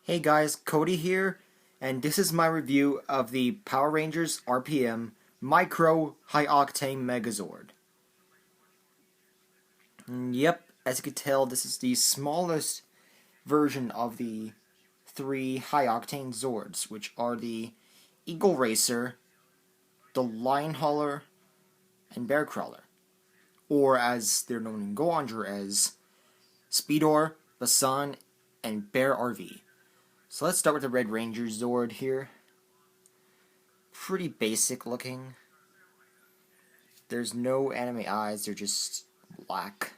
Hey guys, Cody here, and this is my review of the Power Rangers RPM Micro High Octane Megazord. Yep, as you can tell, this is the smallest version of the three High Octane Zords, which are the Eagle Racer, the Lion Hauler, and Bear Crawler, or as they're known in Goanger as Speedor, Basan, and Bear RV. So let's start with the Red Ranger Zord here. Pretty basic looking. There's no anime eyes, they're just black.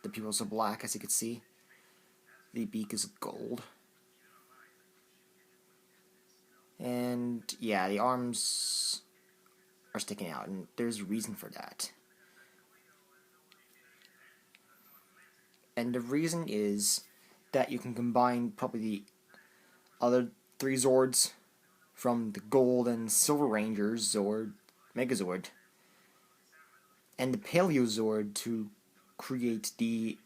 The pupils are black, as you can see. The beak is gold. And yeah, the arms are sticking out, and there's a reason for that. And the reason is that you can combine probably the other three Zords from the Gold and Silver Rangers Zord, Megazord, and the Paleo Zord to create the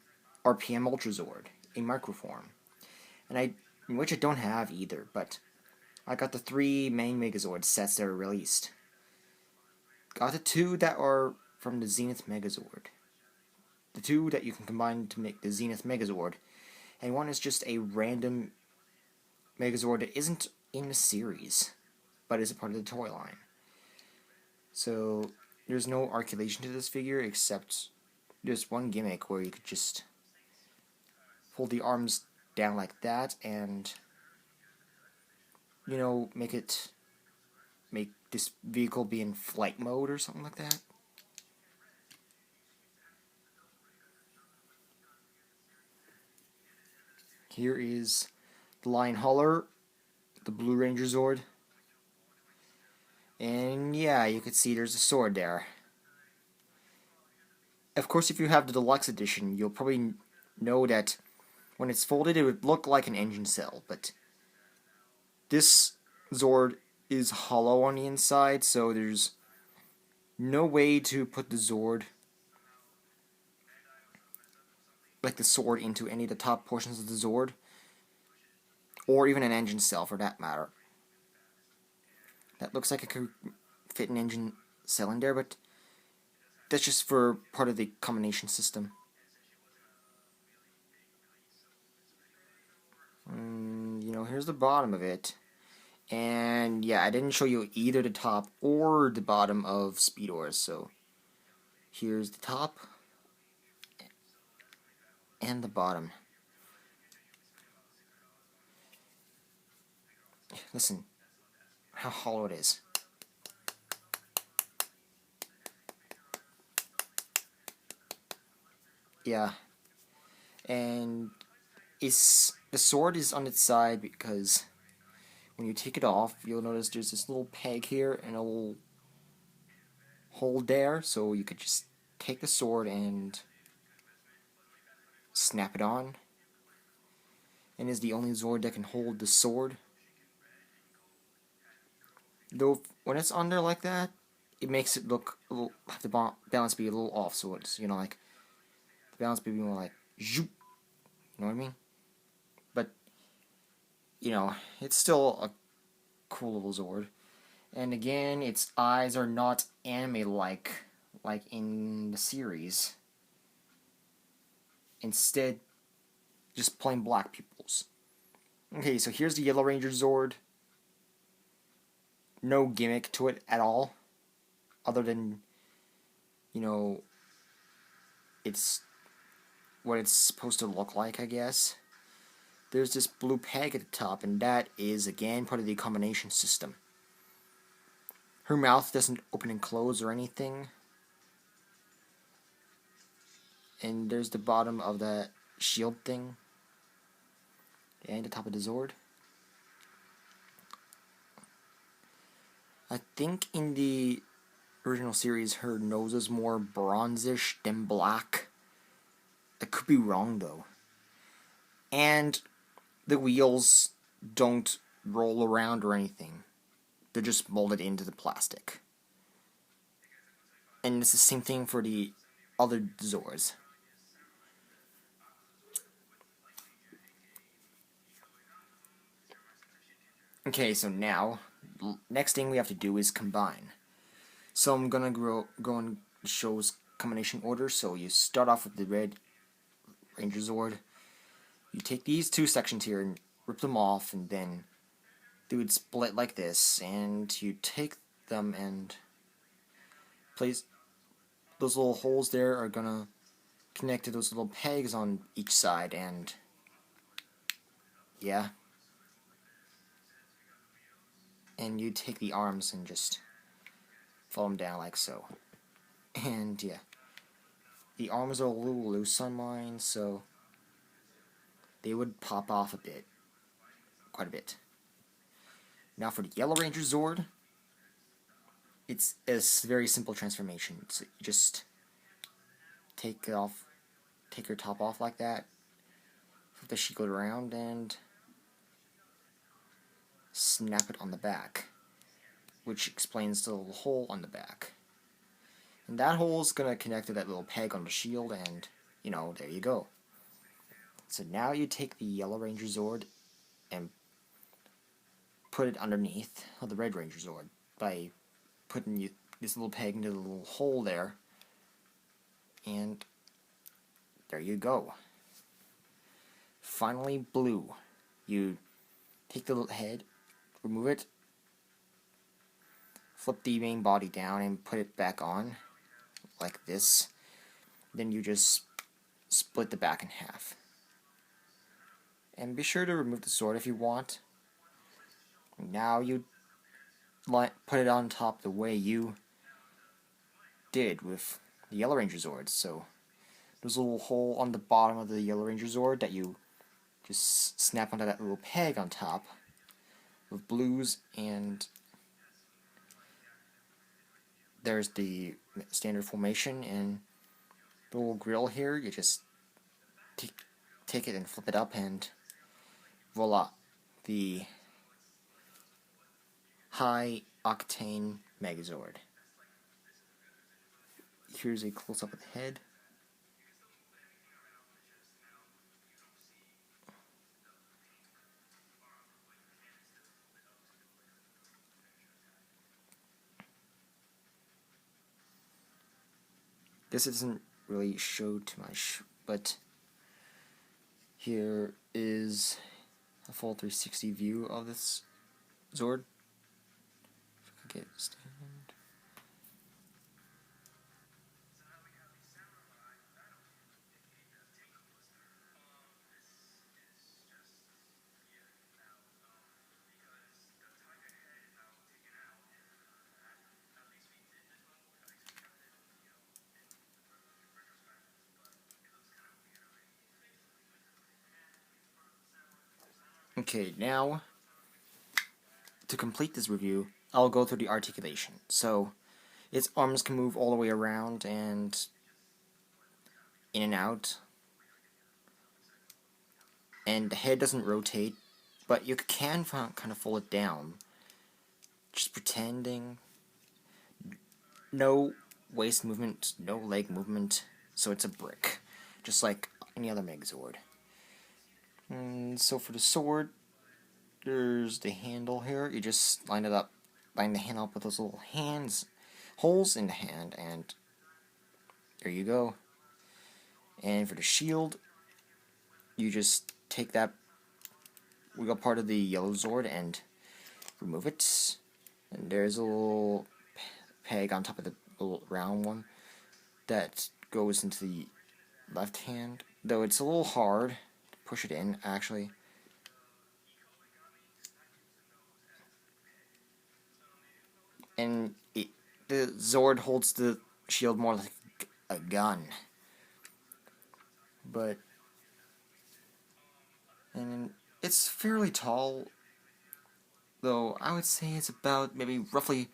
RPM Ultra Zord in microform. Which I don't have either, but I got the three main Megazord sets that are released. Got the two that are from the Zenith Megazord. The two that you can combine to make the Zenith Megazord. And one is just a random Megazord that isn't in the series, but is a part of the toy line. So there's no articulation to this figure except just one gimmick where you could just hold the arms down like that and, you know, make this vehicle be in flight mode or something like that. Here is the Lion Hauler, the Blue Ranger Zord. And yeah, you can see there's a sword there. Of course, if you have the deluxe edition, you'll probably know that when it's folded, it would look like an engine cell, but this Zord is hollow on the inside, so there's no way to put the Zord, like the sword, into any of the top portions of the Zord, or even an engine cell for that matter. That looks like it could fit an engine cell in there, but that's just for part of the combination system. Here's the bottom of it. And yeah, I didn't show you either the top or the bottom of Speedor, so here's the top and the bottom. Listen how hollow it is. Yeah, and the sword is on its side because when you take it off, you'll notice there's this little peg here and a little hole there, so you could just take the sword and snap it on. And is the only Zord that can hold the sword. Though when it's on there like that, it makes it look a little, have the balance be a little off, so it's, like, the balance be more like, zoop, you know what I mean? But, it's still a cool little Zord. And again, its eyes are not anime-like, like in the series. Instead, just plain black pupils. Okay, so here's the Yellow Ranger Zord. No gimmick to it at all, other than, it's what it's supposed to look like, I guess. There's this blue peg at the top, and that is, again, part of the combination system. Her mouth doesn't open and close or anything. And there's the bottom of that shield thing. And the top of the Zord. I think in the original series, her nose is more bronzish than black. I could be wrong, though. And the wheels don't roll around or anything. They're just molded into the plastic. And it's the same thing for the other Zords. Okay, so now, next thing we have to do is combine. So I'm gonna go and show combination order. So you start off with the red Ranger Zord. You take these two sections here and rip them off, and then they would split like this. And you take them and place those little holes there are gonna connect to those little pegs on each side, and yeah. And you take the arms and just fold them down like so. And yeah, the arms are a little loose on mine, so they would pop off a bit, quite a bit. Now for the Yellow Ranger Zord, it's a very simple transformation. So you just take your top off like that, flip the shield around, and snap it on the back, which explains the little hole on the back. And that hole is going to connect to that little peg on the shield, and, you know, there you go. So now you take the Yellow Ranger Zord and put it underneath of the Red Ranger Zord by putting this little peg into the little hole there, and there you go. Finally, blue. You take the little head, remove it, flip the main body down, and put it back on, like this. Then you just split the back in half. And be sure to remove the sword if you want. Now you put it on top the way you did with the Yellow Ranger Zord. So there's a little hole on the bottom of the Yellow Ranger Zord that you just snap onto that little peg on top with blues, and there's the standard formation, and the little grill here, you just take it and flip it up, and voila, the High Octane Megazord. Here's a close-up of the head. This doesn't really show too much, but here is a full 360 view of this Zord. If I could get it stand. Okay, now to complete this review, I'll go through the articulation. So its arms can move all the way around and in and out, and the head doesn't rotate, but you can kind of fold it down, just pretending. No waist movement, no leg movement, so it's a brick, just like any other Megazord. And so for the sword, there's the handle here. You just line the handle up with those little holes in the hand, and there you go. And for the shield, you just take that wiggle part of the Yellow Zord and remove it. And there's a little peg on top of the little round one that goes into the left hand, though it's a little hard to push it in, actually. And the Zord holds the shield more like a gun. And it's fairly tall, though I would say it's about maybe roughly,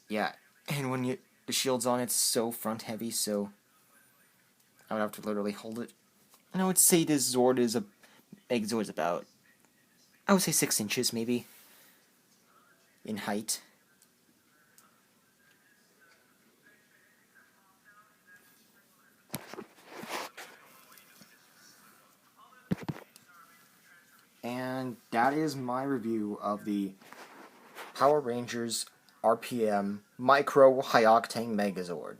yeah. And when the shield's on, it's so front heavy, so I would have to literally hold it. And I would say this Megazord is about, I would say 6 inches maybe in height. And and that is my review of the Power Rangers RPM Micro High Octane Megazord.